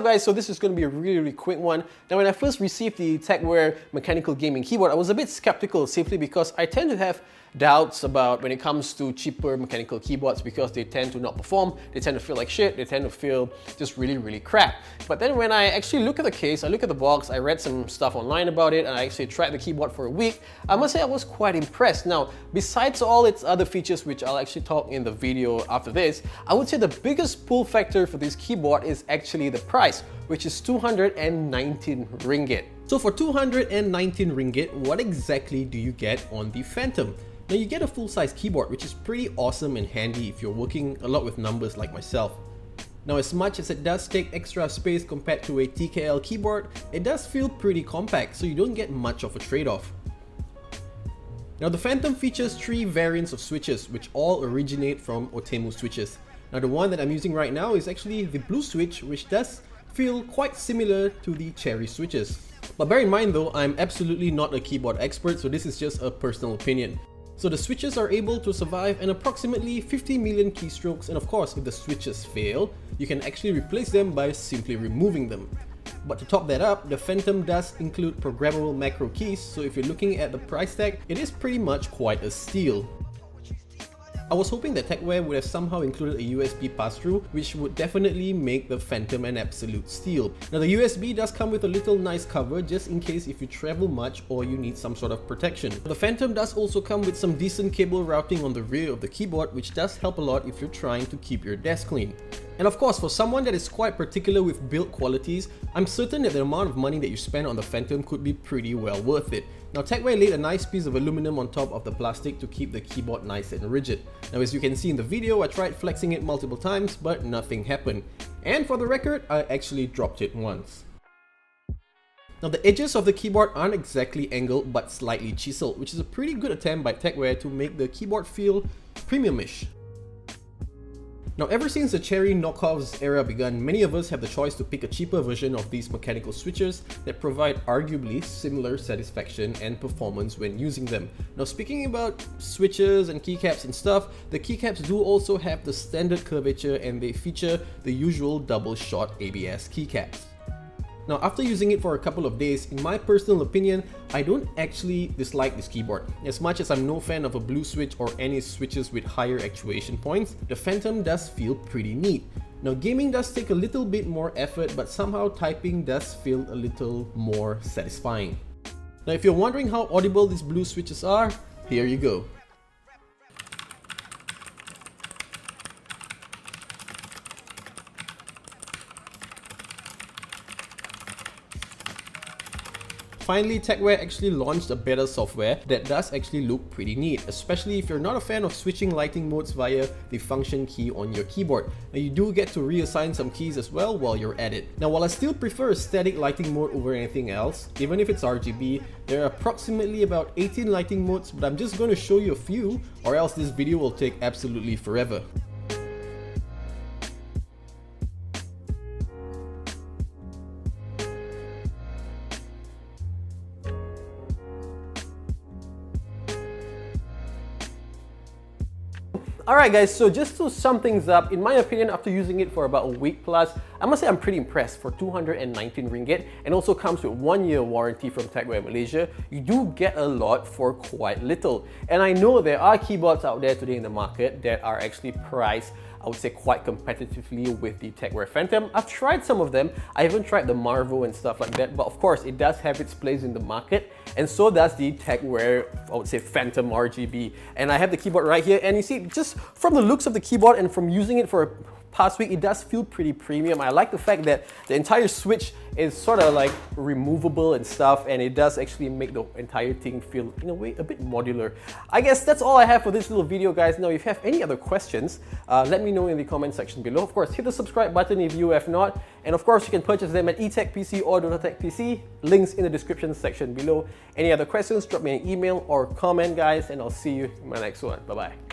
up guys, so this is going to be a really quick one. Now when I first received the Tecware mechanical gaming keyboard, I was a bit skeptical simply because I tend to have doubts about when it comes to cheaper mechanical keyboards because they tend to not perform, they tend to feel like shit, they tend to feel just really crap. But then when I actually look at the case, I look at the box, I read some stuff online about it and I actually tried the keyboard for a week, I must say I was quite impressed. Now, besides all its other features which I'll actually talk in the video after this, I would say the biggest pull factor for this keyboard is actually the price, which is 219 ringgit. So for 219 ringgit, what exactly do you get on the Phantom? Now you get a full-size keyboard, which is pretty awesome and handy if you're working a lot with numbers like myself. Now as much as it does take extra space compared to a TKL keyboard, it does feel pretty compact, so you don't get much of a trade-off. Now the Phantom features 3 variants of switches, which all originate from Otemu switches. Now the one that I'm using right now is actually the blue switch, which does feel quite similar to the cherry switches. But bear in mind though, I'm absolutely not a keyboard expert, so this is just a personal opinion. So the switches are able to survive an approximately 50 million keystrokes, and of course if the switches fail, you can actually replace them by simply removing them. But to top that up, the Phantom does include programmable macro keys, so if you're looking at the price tag, it is pretty much quite a steal. I was hoping that Tecware would have somehow included a USB pass-through, which would definitely make the Phantom an absolute steal. Now the USB does come with a little nice cover just in case if you travel much or you need some sort of protection. The Phantom does also come with some decent cable routing on the rear of the keyboard, which does help a lot if you're trying to keep your desk clean. And of course, for someone that is quite particular with build qualities, I'm certain that the amount of money that you spend on the Phantom could be pretty well worth it. Now Tecware laid a nice piece of aluminum on top of the plastic to keep the keyboard nice and rigid. Now as you can see in the video, I tried flexing it multiple times, but nothing happened. And for the record, I actually dropped it once. Now the edges of the keyboard aren't exactly angled but slightly chiseled, which is a pretty good attempt by Tecware to make the keyboard feel premium-ish. Now ever since the cherry knockoffs era began, many of us have the choice to pick a cheaper version of these mechanical switches that provide arguably similar satisfaction and performance when using them. Now speaking about switches and keycaps and stuff, the keycaps do also have the standard curvature and they feature the usual double shot ABS keycaps. Now after using it for a couple of days, in my personal opinion, I don't actually dislike this keyboard. As much as I'm no fan of a blue switch or any switches with higher actuation points, the Phantom does feel pretty neat. Now gaming does take a little bit more effort, but somehow typing does feel a little more satisfying. Now if you're wondering how audible these blue switches are, here you go. Finally, Tecware actually launched a beta software that does actually look pretty neat, especially if you're not a fan of switching lighting modes via the function key on your keyboard. Now you do get to reassign some keys as well while you're at it. Now while I still prefer a static lighting mode over anything else, even if it's RGB, there are approximately about 18 lighting modes, but I'm just going to show you a few or else this video will take absolutely forever. Alright guys, so just to sum things up, in my opinion, after using it for about a week plus, I must say I'm pretty impressed. For 219 ringgit, and also comes with 1-year warranty from Tecware Malaysia, you do get a lot for quite little. And I know there are keyboards out there today in the market that are actually priced, I would say, quite competitively with the Tecware Phantom. I've tried some of them. I haven't tried the Marvel and stuff like that, but of course it does have its place in the market, and so does the Tecware, I would say, Phantom RGB. And I have the keyboard right here, and you see, just from the looks of the keyboard and from using it for a past week, it does feel pretty premium. I like the fact that the entire switch is sort of like removable and stuff, and it does actually make the entire thing feel, in a way, a bit modular. I guess that's all I have for this little video, guys. Now, if you have any other questions, let me know in the comment section below. Of course, hit the subscribe button if you have not, and of course, you can purchase them at eTechPC or DotaTechPC. Links in the description section below. Any other questions, drop me an email or comment, guys, and I'll see you in my next one. Bye-bye.